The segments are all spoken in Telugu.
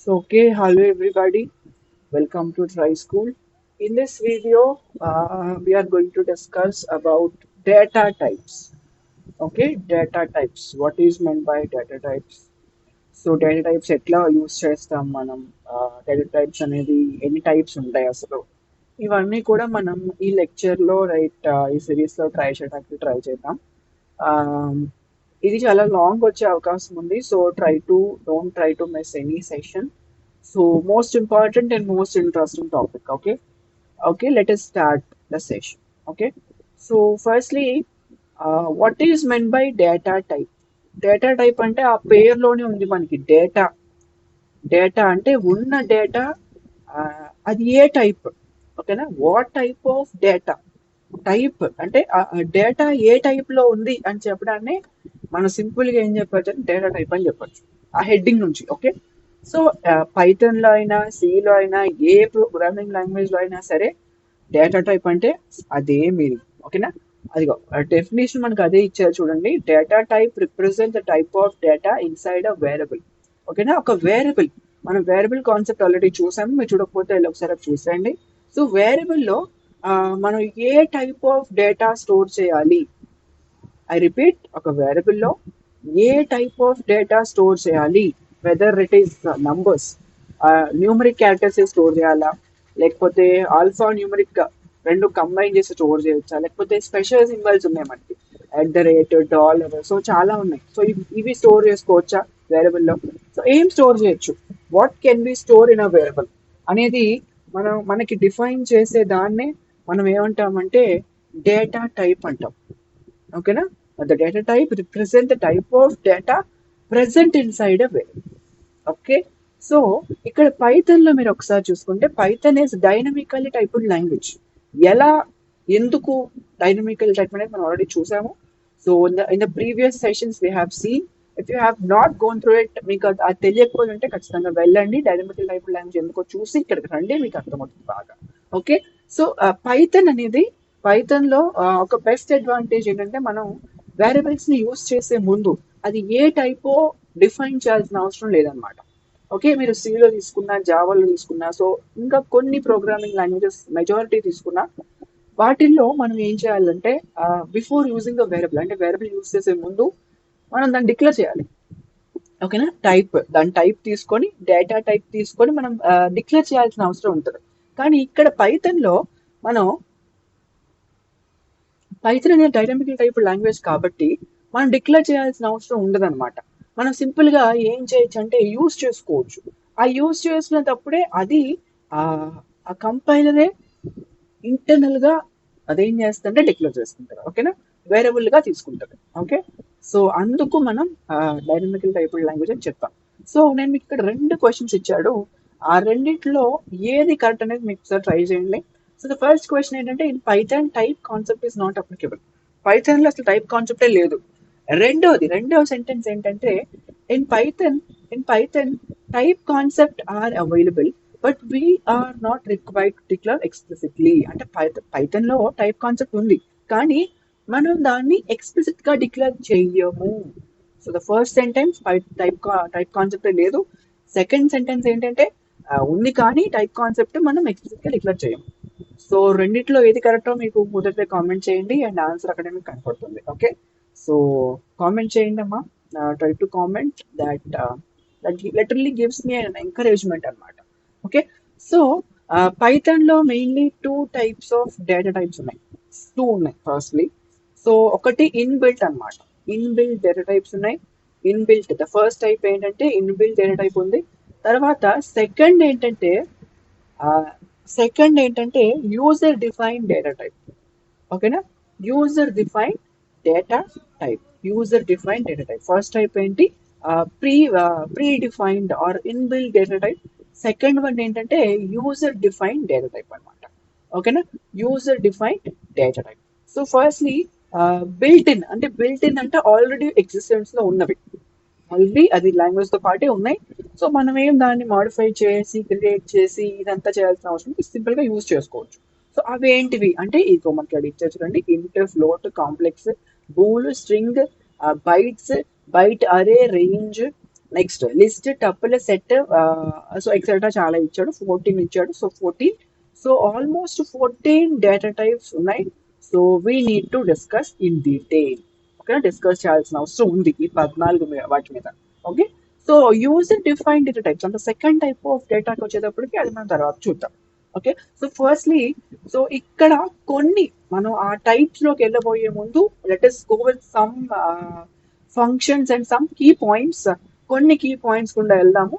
Okay, hello everybody. Welcome to Try School. In this video, we are going to discuss about data types. Okay, data types. What is meant by data types? So data types ఎట్లా యూస్ చేస్తాం మనం డేటా టైప్స్ అనేది ఎన్ని టైప్స్ ఉంటాయి అసలు ఇవన్నీ కూడా మనం ఈ లెక్చర్లో ఈ సిరీస్లో ట్రై చేద్దాం. ఇది చాలా లాంగ్ వచ్చే అవకాశం ఉంది. So don't try to miss any session. So most important and most interesting topic. Okay, let us start the session. Okay, so firstly, what is meant by data type? Data type అంటే ఆ పేరులోనే ఉంది మనకి డేటా. డేటా అంటే ఉన్న డేటా, అది ఏ టైప్. ఓకేనా, what type of data. Type అంటే డేటా ఏ టైప్ లో ఉంది అని చెప్పడాన్ని మనం సింపుల్ గా ఏం చెప్పచ్చు అంటే డేటా టైప్ అని చెప్పొచ్చు ఆ హెడ్డింగ్ నుంచి. ఓకే, సో పైథాన్ లో అయినా సిలో అయినా ఏ ప్రోగ్రామింగ్ లాంగ్వేజ్ లో అయినా సరే డేటా టైప్ అంటే అదే మీనింగ్. ఓకేనా, అదిగో డెఫినేషన్ మనకు అదే ఇచ్చారు చూడండి. Data type represent the type of data inside a variable. ఓకేనా, ఒక వేరియబుల్. మనం వేరియబుల్ కాన్సెప్ట్ ఆల్రెడీ చూసాము, మీరు చూడకపోతే ఒకసారి చూసేయండి. సో వేరియబుల్ లో మనం ఏ టైప్ ఆఫ్ డేటా స్టోర్ చేయాలి. ఐ రిపీట్, ఒక వేరియబుల్ లో ఏ టైప్ ఆఫ్ డేటా స్టోర్ చేయాలి, whether it is numbers, numeric characters store చేయాలా, లేకపోతే ఆల్ఫా న్యూమరిక్ రెండు కంబైన్ చేసి స్టోర్ చేయొచ్చా, లేకపోతే స్పెషల్ సింబల్స్ ఉన్నాయి మనకి, @ డాలర్, సో చాలా ఉన్నాయి. సో ఇవి స్టోర్ చేసుకోవచ్చా వేరియబుల్ లో. సో ఏం స్టోర్ చేయొచ్చు, what can be store in a variable అనేది మనకి డిఫైన్ చేసే దాన్నే మనం ఏమంటామంటే డేటా టైప్ అంటాం. ఓకేనా, the data type represent the type of data present inside a variable. Okay, so ఇక్కడ పైథాన్ లో మీరు ఒకసారి చూసుకుంటే Python is dynamically typed language. ఎలా, ఎందుకు డైనమికల్ టైప్ అనేది మనం ఆల్రెడీ చూసాము. So in the previous sessions we have seen. If you have not gonna through it, మీకు అది తెలియకపోయి ఉంటే ఖచ్చితంగా వెళ్ళండి, డైనమికల్ టైప్ లాంగ్వేజ్ ఎందుకో చూసి ఇక్కడికి రండి, మీకు అర్థమవుతుంది బాగా. ఓకే, సో పైథాన్ అనేది, పైథాన్ లో ఒక బెస్ట్ అడ్వాంటేజ్ ఏంటంటే మనం వేరియబుల్స్ ని యూస్ చేసే ముందు అది ఏ టైపో డిఫైన్ చేయాల్సిన అవసరం లేదనమాట. ఓకే, మీరు సిలో తీసుకున్నా, జావాలో తీసుకున్నా, సో ఇంకా కొన్ని ప్రోగ్రామింగ్ లాంగ్వేజెస్ మెజారిటీ తీసుకున్నా, వాటిల్లో మనం ఏం చేయాలంటే బిఫోర్ యూజింగ్ అ వేరియబుల్, అంటే వేరియబుల్ యూజ్ చేసే ముందు మనం దాన్ని డిక్లేర్ చేయాలి. ఓకేనా, దాని టైప్ తీసుకొని, డేటా టైప్ తీసుకొని మనం డిక్లేర్ చేయాల్సిన అవసరం ఉంటుంది. కానీ ఇక్కడ పైథాన్ లో మనం, పైథాన్ అనేది డైనమికల్ టైప్ లాంగ్వేజ్ కాబట్టి మనం డిక్లేర్ చేయాల్సిన అవసరం ఉండదన్నమాట. మనం సింపుల్ గా ఏం చేయొచ్చు అంటే యూజ్ చేసుకోవచ్చు. ఆ యూజ్ చేసుకునేటప్పుడే అది ఆ కంపైలరే ఇంటర్నల్ గా అదేం చేస్తుంటే డిక్లేర్ చేసుకుంటారు. ఓకేనా, వేరియబుల్ గా తీసుకుంటారు. ఓకే, సో అందుకు మనం డైనమికల్ టైప్ లాంగ్వేజ్ అని చెప్తాం. సో నేను మీకు ఇక్కడ 2 క్వశ్చన్స్ ఇచ్చాడు, ఆ రెండిట్లో ఏది కరెక్ట్ అనేది మీకు ఒకసారి ట్రై చేయండి. సో ద ఫస్ట్ క్వశ్చన్ ఏంటంటే, in Python type concept is not applicable. Python లో అసలు టైప్ కాన్సెప్టే లేదు. రెండవ సెంటెన్స్ ఏంటంటే, in Python in Python type concept are available but we are not required to declare explicitly. అంటే పైథాన్ లో టైప్ కాన్సెప్ట్ ఉంది, కానీ మనం దాన్ని ఎక్స్ప్లిసిట్ గా డిక్లేర్ చెయ్యము. So the first sentence type concept లేదు. సెకండ్ సెంటెన్స్ ఏంటంటే ఉంది కానీ టైప్ కాన్సెప్ట్ మనం ఎక్స్ప్లిసిట్ గా డిక్లేర్ చేయము. సో రెండిట్లో ఏది కరెక్టో మీకు కుదిరితే కామెంట్ చేయండి, అండ్ ఆన్సర్ అక్కడ మీకు కనపడుతుంది. ఓకే, సో కామెంట్ చేయండి అమ్మా. Try to comment that literally gives me an encouragement అనమాట. ఓకే, సో పైథాన్ లో mainly 2 types of data types ఉన్నాయి. 2 ఉన్నాయి ఫస్ట్లీ. సో ఒకటి ఇన్బిల్ట్ అనమాట. ఇన్బిల్ట్ డేటా టైప్స్ ఉన్నాయి. ఇన్బిల్ట్ ద ఫస్ట్ టైప్ ఏంటంటే ఇన్బిల్ట్ డేటా టైప్ ఉంది. తర్వాత సెకండ్ ఏంటంటే యూజర్ డిఫైన్ డేటా టైప్. ఓకేనా, user define data type. User define data type first type ఏంటి, pre pre defined or inbuilt data type. Second one ఏంటంటే యూజర్ డిఫైన్ డేటా టైప్ అనమాట. ఓకేనా, user define data type. So firstly built in అంటే ఆల్రెడీ ఎగ్జిస్టెన్స్ లో ఉన్నవి, ఆల్రెడీ అది లాంగ్వేజ్ తో పాటే ఉన్నాయి. సో మనం ఏం దాన్ని మాడిఫై చేసి క్రియేట్ చేసి ఇదంతా చేయాల్సిన అవసరం, సింపుల్ గా యూజ్ చేసుకోవచ్చు. సో అవి ఏంటివి అంటే ఇగో మనకి అది ఇచ్చారు చూడండి, int, float, complex, bool, string, bytes, byte array, range, next list tuple set, so etcetera చాలా ఇచ్చాడు, 14 ఇచ్చాడు. So 14, so almost 14 data types ఉన్నాయి. So we need to discuss in detail. Okay, discuss చేయాల్సిన అవసరం ఉంది ఈ 14 వాటి మీద. Okay, so user define data types అంటే సెకండ్ టైప్ ఆఫ్ డేటాకి వచ్చేటప్పటికి అది మనం తర్వాత చూద్దాం. ఓకే, సో ఫస్ట్లీ, సో ఇక్కడ కొన్ని మనం ఆ టైప్స్ లోకి వెళ్ళబోయే ముందు let us go with some functions and some key points. కొన్ని కీ పాయింట్స్ కూడా వెళ్దాము.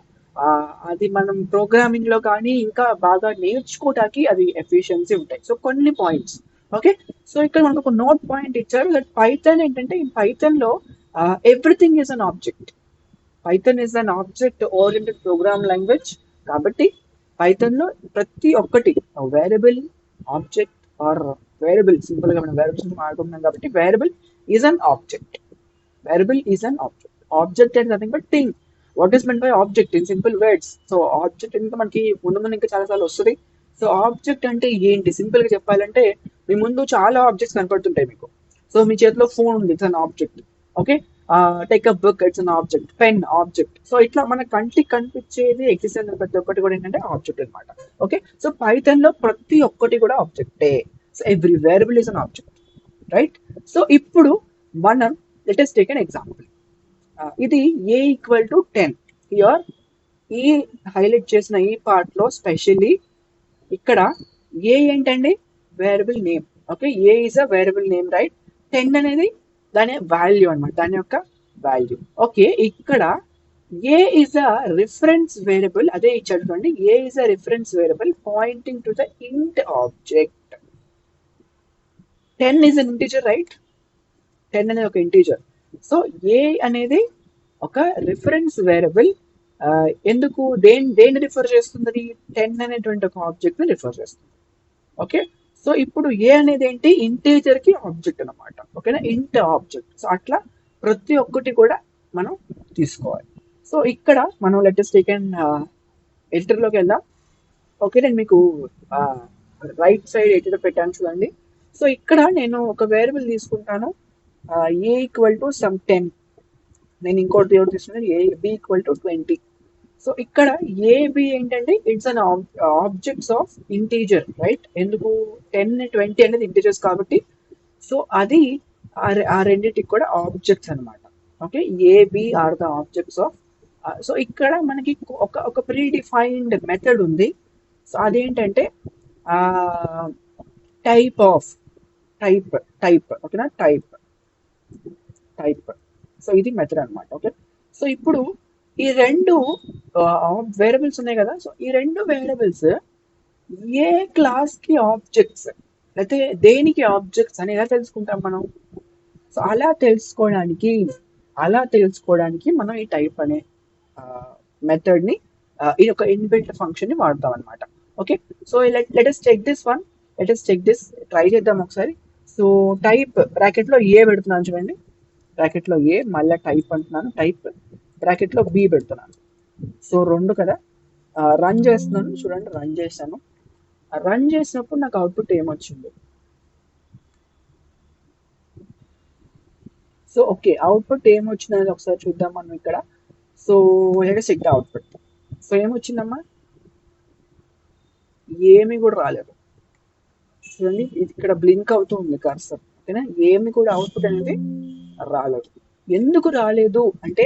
అది మనం ప్రోగ్రామింగ్ లో కానీ ఇంకా బాగా నేర్చుకోవటానికి అది ఎఫిషియన్సీ ఉంటాయి. సో కొన్ని పాయింట్స్. ఓకే, సో ఇక్కడ మనకు ఒక నోట్ పాయింట్ ఇచ్చారు దట్ పైథాన్ ఏంటంటే, ఈ పైథాన్ లో everything is an object. Python is an object oriented program language. కాబట్టి పైథాన్ లో ప్రతి ఒక్కటి variable, object or variable, simple గా మనం వేరియబుల్స్ మాట్లాడుకుంటున్నాం కాబట్టి variable is an object. Variable is an object. Object is nothing but thing. What is meant by object in simple words? So object అంటే మనకి ముందు ఇంకా చాలా సార్లు వస్తుంది. సో ఆబ్జెక్ట్ అంటే ఏంటి, సింపుల్ గా చెప్పాలంటే మీ ముందు చాలా ఆబ్జెక్ట్స్ కనపడుతుంటాయి మీకు. సో మీ చేతిలో ఫోన్ ఉంది, it's an object. Okay, take a book, it's an object. Pen object. So ఇట్లా మన కంటికి కనిపించేది ఎగ్జిస్టెన్స్ ప్రతి ఒక్కటి కూడా ఏంటంటే ఆబ్జెక్ట్ అనమాట. ఓకే, సో పైథాన్ లో ప్రతి ఒక్కటి కూడా ఆబ్జెక్టే. So every variable is an object, right? So ఇప్పుడు మనం let us take an example. ఇది a equal to 10. Here ఈ హైలైట్ చేసిన ఈ పార్ట్ లో స్పెషల్లీ ఇక్కడ a ఏంటండి, variable name. Okay, a is a variable name, right? 10 అనేది దాని వాల్యూ అనమాట, దాని యొక్క వాల్యూ. ఓకే, ఇక్కడ a is a reference variable. అదే ఇచ్చాడు చూడండి, a is a reference variable pointing to the int object. 10 is an integer, right? 10 అనేది ఒక ఇంటీజర్. సో ఏ అనేది ఒక రిఫరెన్స్ వేరియబుల్. ఎందుకు, దేన్ని రిఫర్ చేస్తుంది? 10 అనేటువంటి ఒక ఆబ్జెక్ట్ ని రిఫర్ చేస్తుంది. ఓకే, సో ఇప్పుడు ఏ అనేది ఏంటి, ఇంటీజర్ కి ఆబ్జెక్ట్ అనమాట. ఓకేనా, ఇంట్ ఆబ్జెక్ట్. సో అట్లా ప్రతి ఒక్కటి కూడా మనం తీసుకోవాలి. సో ఇక్కడ మనం లెటెస్ట్ టేకెన్ ఎడిటర్ లోకి వెళ్దాం. ఓకే, నేను మీకు రైట్ సైడ్ ఎడిటర్ పెట్టాను చూడండి. సో ఇక్కడ నేను ఒక వేరియబుల్ తీసుకుంటాను, a ఈక్వల్ టు సమ్ 10. నేను ఇంకోటి ఎవరు తీసుకున్నాను, a b equal to 20. So ఇక్కడ a b ఏంటంటే it's an objects of integer, right? ఎందుకు 10 20 అనేది ఇంటీజర్స్ కాబట్టి. సో అది ఆ రెండింటికి కూడా ఆబ్జెక్ట్స్ అనమాట. Okay, a b are the objects of. So ఇక్కడ మనకి ఒక ప్రీ డిఫైన్డ్ మెథడ్ ఉంది. సో అదేంటంటే టైప్. ఓకేనా, టైప్. సో ఇది మెథడ్ అనమాట. ఓకే, సో ఇప్పుడు ఈ రెండు వేరియబుల్స్ ఉన్నాయి కదా. సో ఈ రెండు వేరియబుల్స్ ఏ క్లాస్ కి ఆబ్జెక్ట్స్, లేకపోతే దేనికి ఆబ్జెక్ట్స్ అని ఎలా తెలుసుకుంటాం మనం? సో అలా తెలుసుకోవడానికి మనం ఈ టైప్ అనే మెథడ్ ని, ఈ యొక్క ఇన్బిల్ట్ ఫంక్షన్ ని వాడతాం అనమాట. Okay, so let us check this, try చేద్దాం ఒకసారి. సో టైప్ బ్రాకెట్ లో ఏ పెడుతున్నాను చూడండి, బ్రాకెట్ లో ఏ, మళ్ళీ టైప్ అంటున్నాను, టైప్ బ్రాకెట్ లో బి పెడుతున్నాను. సో రెండు కదా, రన్ చేస్తున్నాను చూడండి, రన్ చేశాను. రన్ చేసినప్పుడు నాకు అవుట్పుట్ ఏమొచ్చింది? సో ఓకే, అవుట్పుట్ ఏమొచ్చింది ఒకసారి చూద్దాం మనం ఇక్కడ. So check the output. So ఏమొచ్చిందమ్మా? ఏమి కూడా రాలేదు చూడండి, ఇది ఇక్కడ బ్లింక్ అవుతూ ఉంది కర్సర్. ఓకేనా, ఏమి కూడా అవుట్పుట్ అనేది రాలేదు. ఎందుకు రాలేదు అంటే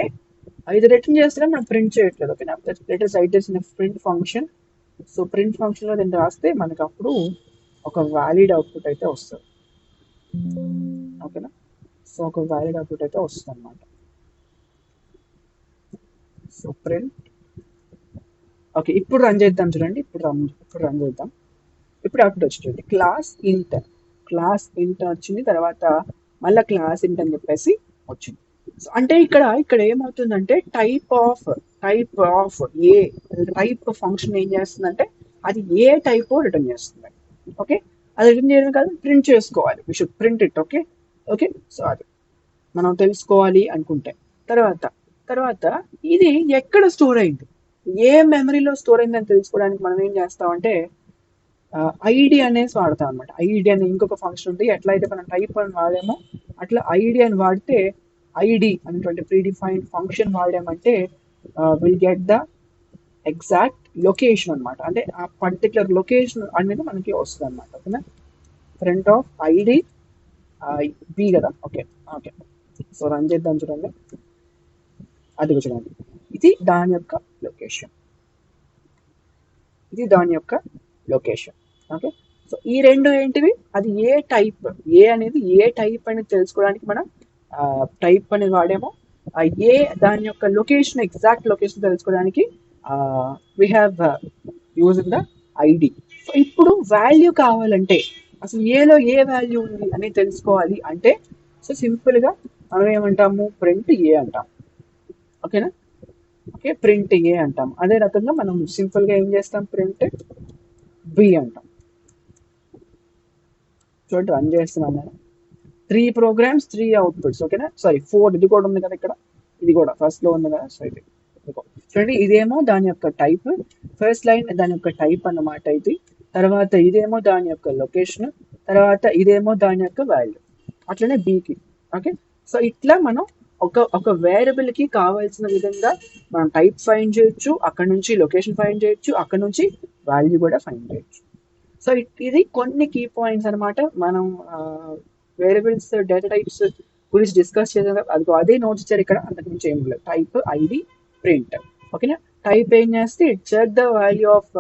ఇది రిటర్న్ చేస్తే మనం ప్రింట్ చేయట్లేదు. ఓకేనా, లెటర్స్ రైట్ చేసిన print function. So print function లో దీన్ని రాస్తే మనకు అప్పుడు ఒక వ్యాలిడ్ అవుట్పుట్ అయితే వస్తుంది. ఓకేనా, సో ఒక వ్యాలిడ్ అవుట్పుట్ అయితే వస్తుంది అనమాట. So print. ఓకే, ఇప్పుడు రన్ చేద్దాం చూడండి, ఇప్పుడు రన్ చేద్దాం. ఇప్పుడు అవుట్పుట్ వచ్చింది క్లాస్ ఇంట్ వచ్చింది, తర్వాత మళ్ళీ క్లాస్ ఇంట్ అని చెప్పేసి వచ్చింది. సో అంటే ఇక్కడ ఏమవుతుందంటే type of a type function ఏం చేస్తుందంటే అది ఏ టైప్ రిటర్న్ చేస్తుంది. ఓకే, అది రిటర్న్ చేయడం కాదు, ప్రింట్ చేసుకోవాలి. We should print it. Okay, so అది మనం తెలుసుకోవాలి అనుకుంటే. తర్వాత ఇది ఎక్కడ స్టోర్ అయింది, ఏ మెమరీలో స్టోర్ అయిందని తెలుసుకోవడానికి మనం ఏం చేస్తామంటే ఐడి అనేసి వాడతాం అనమాట. ఐడి అనే ఇంకొక ఫంక్షన్ ఉంది. ఎట్లయితే మనం టైప్ అని వాడామో అట్లా ఐడి అని వాడితే, ఐడి అనేటువంటి ప్రీ డిఫైన్డ్ ఫంక్షన్ వాడామంటే will get the exact location అనమాట. అంటే ఆ పర్టికులర్ లొకేషన్ అనేది మనకి వస్తుంది అనమాట. ఓకేనా, ఫ్రంట్ ఆఫ్ ఐడి బి కదా. ఓకే ఓకే, సో రన్ చేద్దాం. చూడండి, అది చూడండి, ఇది దాని యొక్క లొకేషన్, ఇది దాని యొక్క లొకేషన్. ఓకే, సో ఈ రెండు ఏంటివి, అది ఏ టైప్, ఏ అనేది ఏ టైప్ అనేది తెలుసుకోవడానికి మనం టైప్ అనేది వాడేమో. ఏ దాని యొక్క లొకేషన్, ఎగ్జాక్ట్ లొకేషన్ తెలుసుకోవడానికి we have use the ID. So ఇప్పుడు వాల్యూ కావాలంటే, అసలు ఏలో ఏ వాల్యూ ఉంది అని తెలుసుకోవాలి అంటే, సో సింపుల్గా మనం ఏమంటాము, ప్రింట్ ఏ అంటాం. ఓకేనా, ఓకే, ప్రింట్ ఏ అంటాం. అదే రకంగా మనం సింపుల్గా ఏం చేస్తాం, ప్రింట్ బి అంటాం. చూడండి, రన్ చేస్తున్నాను నేను. 3 ప్రోగ్రామ్స్ 3 అవుట్పుట్స్. ఓకేనా, సారీ 4, ఇది కూడా ఉంది కదా ఇక్కడ, ఇది కూడా ఫస్ట్ లో ఉంది కదా. సో ఇది చూడండి, ఇదేమో దాని యొక్క టైప్, ఫస్ట్ లైన్ దాని యొక్క టైప్ అన్నమాట ఇది. తర్వాత ఇదేమో దాని యొక్క లొకేషన్, తర్వాత ఇదేమో దాని యొక్క వాల్యూ, అట్లనే బీకి. ఓకే, సో ఇట్లా మనం ఒక వేరియబుల్ కి కావాల్సిన విధంగా మనం టైప్ ఫైండ్ చేయొచ్చు, అక్కడ నుంచి లొకేషన్ ఫైండ్ చేయొచ్చు, అక్కడ నుంచి వాల్యూ కూడా ఫైండ్ చేయొచ్చు. సో ఇది కొన్ని కీ పాయింట్స్ అనమాట. మనం వేరియబుల్స్, డేటా టైప్స్ గురించి డిస్కస్ చేసాం. అదే నోట్స్ ఇచ్చారు ఇక్కడ, అంతకుమించి ఏం లేదు. Type, ID, print. ఓకేనా, టైప్ ఏం చేస్తే it check the value of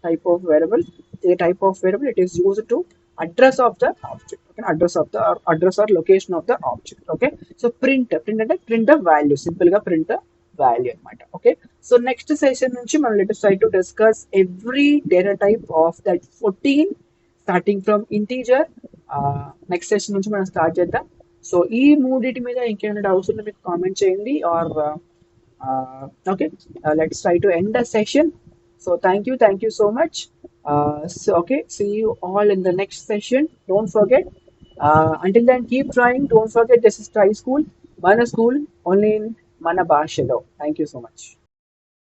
type of variable. the type of variable it is used to address of the object. Okay, address or location of the object. Okay, so print అంటే print the value, simple గా print the value అనమాట. ఓకే, సో నెక్స్ట్ సెషన్ నుంచి మనం let us try to discuss every data type of that 14 starting from integer. Next session నుంచి మనం స్టార్ట్ చేద్దాం. సో ఈ మూడిటి మీద ఇంకేమైనా డౌట్స్ ఉంటే మీకు కామెంట్ చేయండి. Or okay, let's try to end the session. So thank you so much. So okay, see you all in the next session. Don't forget, until then keep trying. Don't forget, this is Try School, Mana School, only in Mana Bhashalo. Thank you so much.